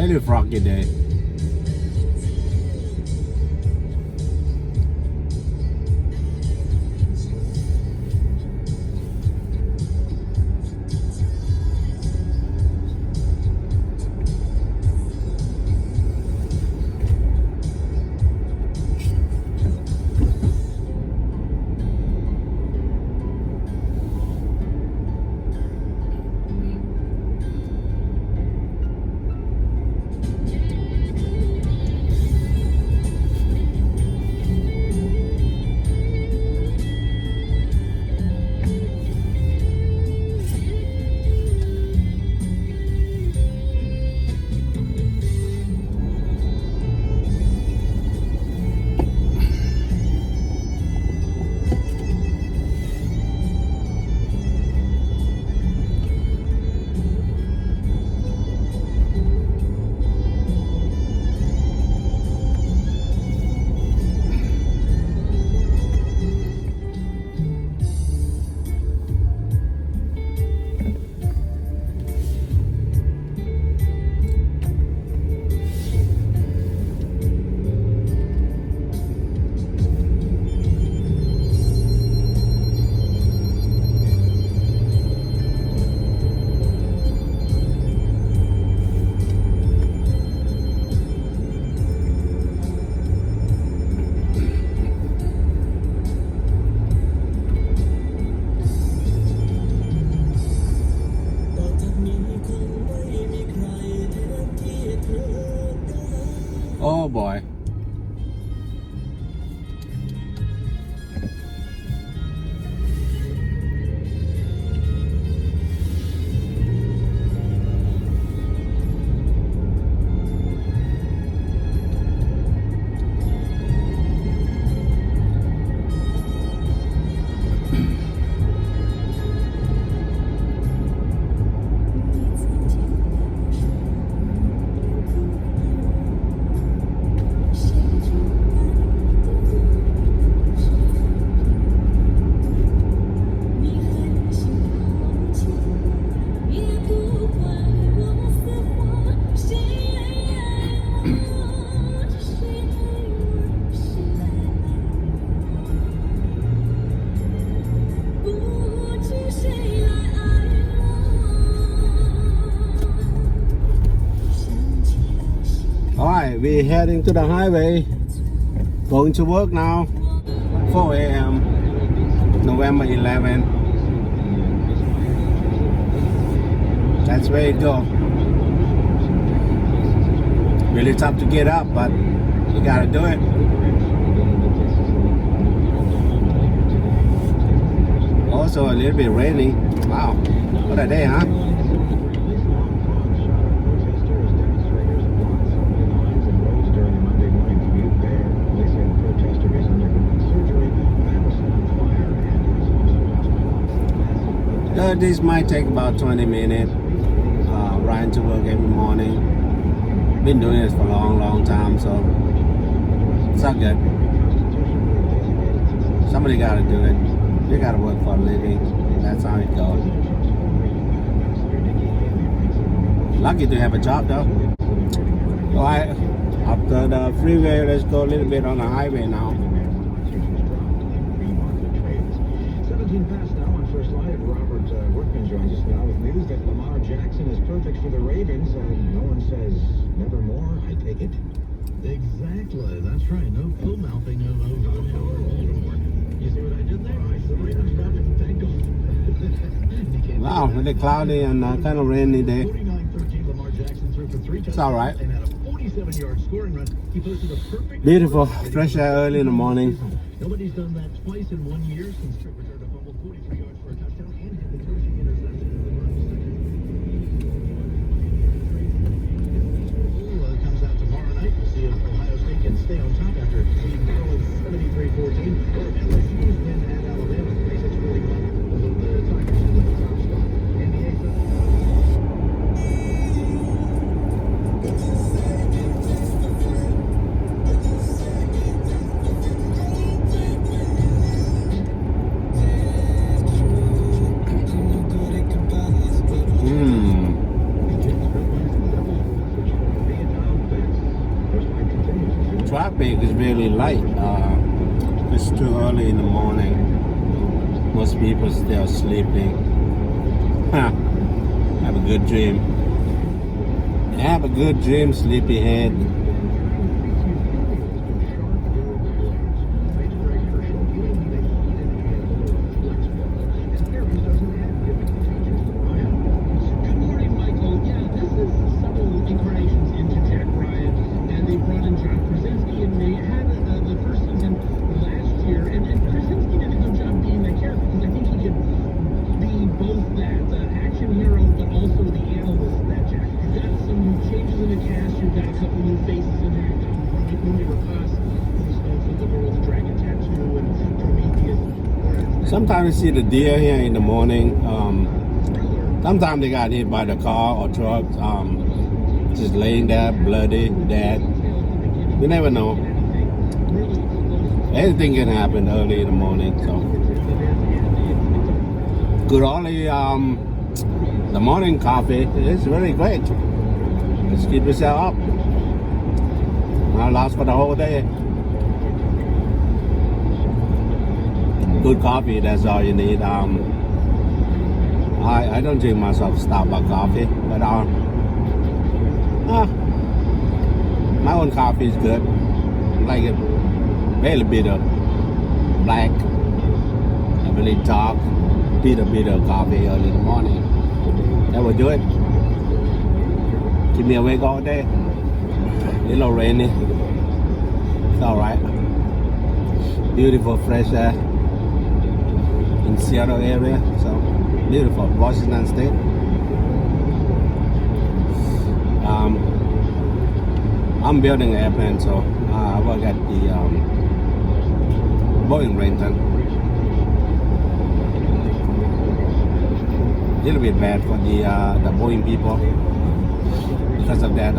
very froggy day. Oh boy. Alright, we're heading to the highway. Going to work now. 4 a.m. November 11. That's where it go. Really tough to get up, but you gotta do it. Also a little bit rainy. Wow, what a day, huh? This might take about 20 minutes. Riding to work every morning. Been doing this for a long time, so it's not good. Somebody gotta do it. You gotta work for a living. That's how it goes. Lucky to have a job though. Alright, after the freeway, let's go a little bit on the highway now. 17 past now on First Live. Robert Workman joins us now with news that Lamar Jackson is perfect for the Ravens, and no one says nevermore. I take it. Exactly. That's right. No full mouthing of Baltimore. You see what I did there? I see what I did. Wow, really cloudy and kind of rainy day. 49-13, Lamar Jackson threw for 3 touchdowns. It's all right. And had a 47-yard scoring run. He posted a perfect. Beautiful, fresh air early in the morning. Nobody's done that twice in 1 year since Trick returned a fumble, 43 yards for a touchdown, and had the coaching interception in the run second. Comes out tomorrow night. We'll see if Ohio State can stay on top after beating Maryland 73-14. Or LSU's win at Alabama, 36-41. The Tigers in the top spot. NBA people still sleeping. Huh. Have a good dream. Have a good dream, sleepyhead. Good morning, Michael. Yeah, this is several incarnations into Jack Ryan, and they brought in John Krasinski, and they had the first season last year, and Krasinski did a good job being that character because I think he could be both that action hero, but also the analyst that Jack. You've got some changes in the cast, you've got a couple new faces in there, you've got Rooney Rapace, who's known for the role of the Dragon Tattoo, and Prometheus. Sometimes you see the deer here in the morning. Sometimes they got hit by the car or truck. Just laying there, bloody, dead. You never know. Anything can happen early in the morning. So good only the morning coffee is very great. Just keep yourself up. I'll last for the whole day. Good coffee, that's all you need. I don't drink myself Starbucks coffee, but my own coffee is good. I like it very bitter, black, I really dark, bitter coffee early in the morning. That would do it. Keep me awake all day. A little rainy. It's alright. Beautiful fresh air in Seattle area, so beautiful. Washington State. I'm building an airplane, so I work at the Boeing Renton. A little bit bad for the Boeing people because of that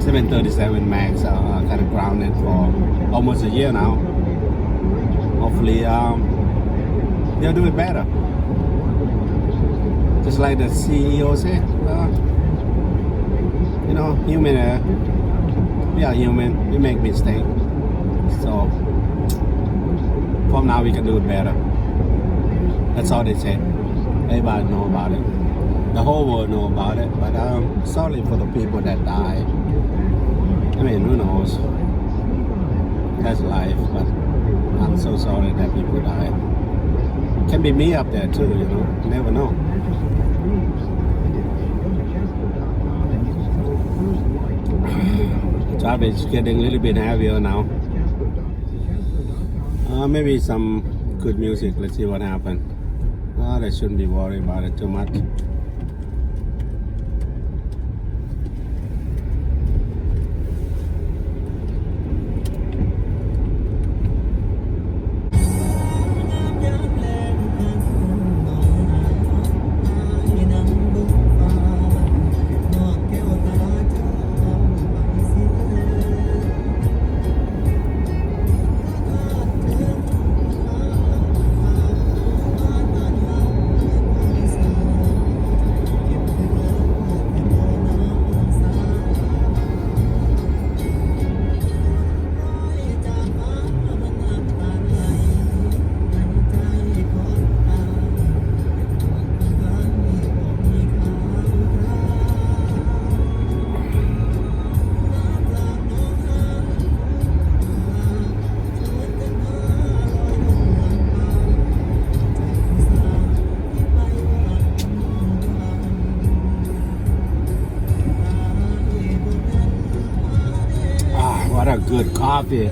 737 MAX kind of grounded for almost a year now. Hopefully they'll do it better. Just like the CEO said, you know, human error. We are human. We make mistakes. So from now we can do it better. That's all they say. Everybody know about it. The whole world know about it. But sorry for the people that die. I mean, who knows? That's life. But I'm so sorry that people die. Can be me up there too, you know. You never know. Traffic is getting a little bit heavier now. Maybe some good music. Let's see what happens. I shouldn't be worried about it too much. What a good coffee.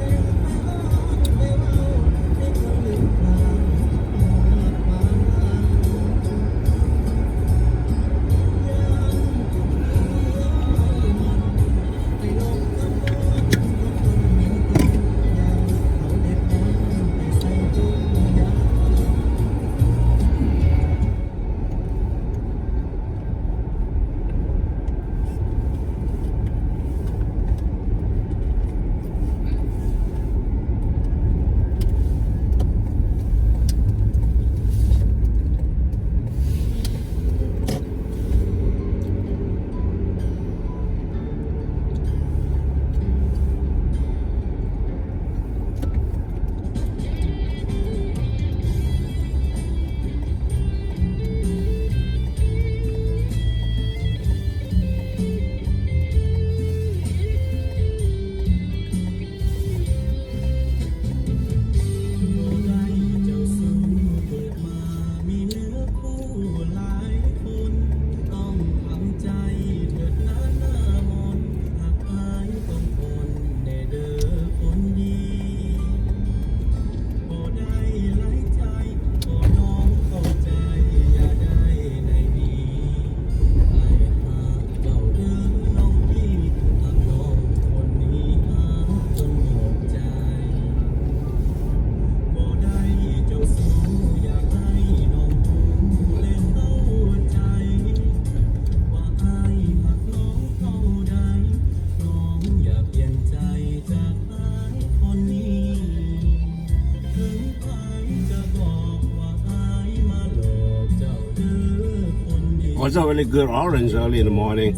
Also really good orange early in the morning.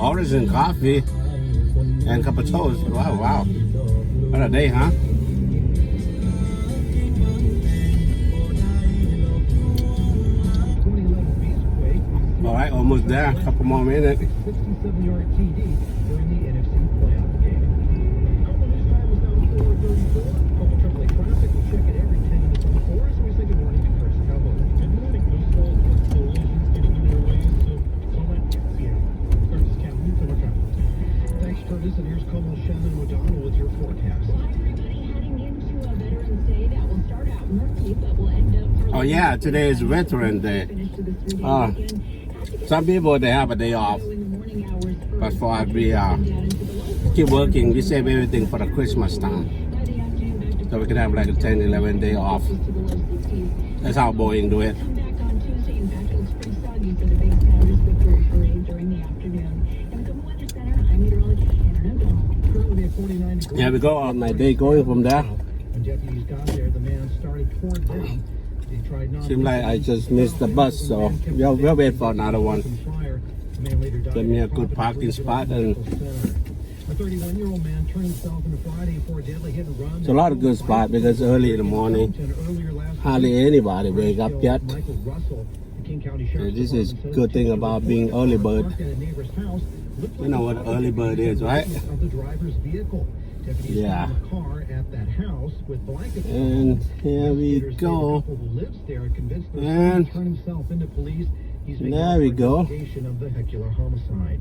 Orange and coffee and cup of toast. Wow, wow. What a day, huh? All right, almost there. A couple more minutes. 67-yard TD during the NFC playoff game. Couple news time is now 4:34. Couple AAA traffic. We'll check it every 10 minutes on the 4 as we say good morning to Chris Cowboy. Good morning. No small installations getting in their way, so that Curtis County, so much traffic. Thanks, Curtis. And here's Como Shannon O'Donnell with your forecast. Everybody heading into a Veterans Day that will start out murky but will end up. Oh yeah, today is Veteran Day. Some people they have a day off, but for us we keep working. We save everything for the Christmas time, so we can have like a 10, 11 day off. That's how Boeing do it. Currently at 49 degrees. Yeah, we go on my day going from there. When deputies got there, the man started pouring down. They tried not Seems like I just missed the bus, so we'll wait for another one. fire. The man later died Give me a in good parking spot and a 31-year-old man turned himself into Friday for a deadly hit and run. it's a lot of good spot because early in the morning, hardly anybody wake up yet. Michael Russell, the King County So Sheriff's this is Department good thing says about being early bird. parked at a neighbor's house, looked You like know a what car early bird is, right? of the driver's vehicle. Deputies Yeah. found a car at that house with blankets. And here we Investigators say the go. couple who lives there are convinced the And son turned himself into police. He's being there held we for go. investigation of the vehicular homicide.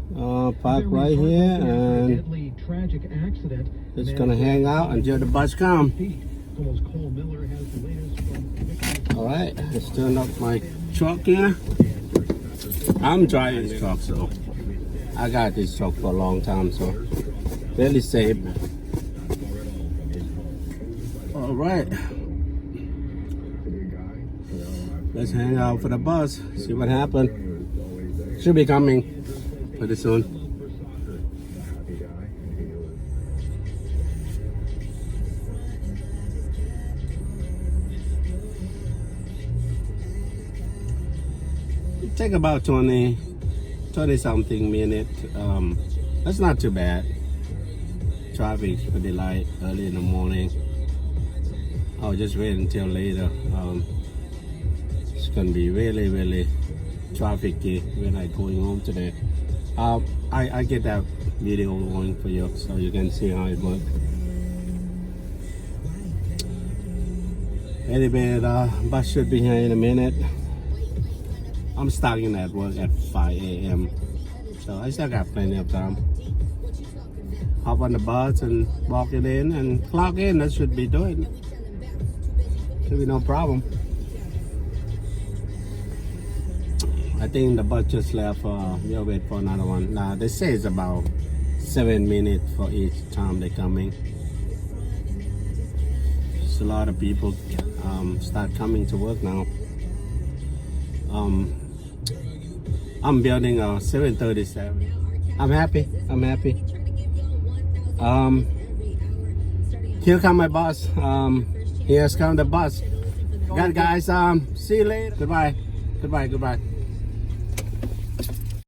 Park right here and Deadly tragic accident. just gonna hang out until the bus come. Almost Cole Miller has the latest from All right, let's turn up my truck here. I'm driving this truck, so I got this truck for a long time, so fairly safe. All right, let's hang out for the bus. See what happened. Should be coming pretty soon. Take about 20 something minutes. That's not too bad. Traffic's pretty light early in the morning. I'll just wait until later. It's gonna be really trafficy when I going home today. I get that video going for you so you can see how it works. Anyway, the bus should be here in a minute. I'm starting at work at 5 a.m. So I still got plenty of time. Hop on the bus and walk it in and clock in. That should be doing. Should be no problem. I think the bus just left. We'll wait for another one. Now they say it's about 7 minutes for each time they're coming. It's a lot of people start coming to work now. I'm building a 737. I'm happy. Here come my bus. Here's come the bus. Got guys. See you later. Goodbye.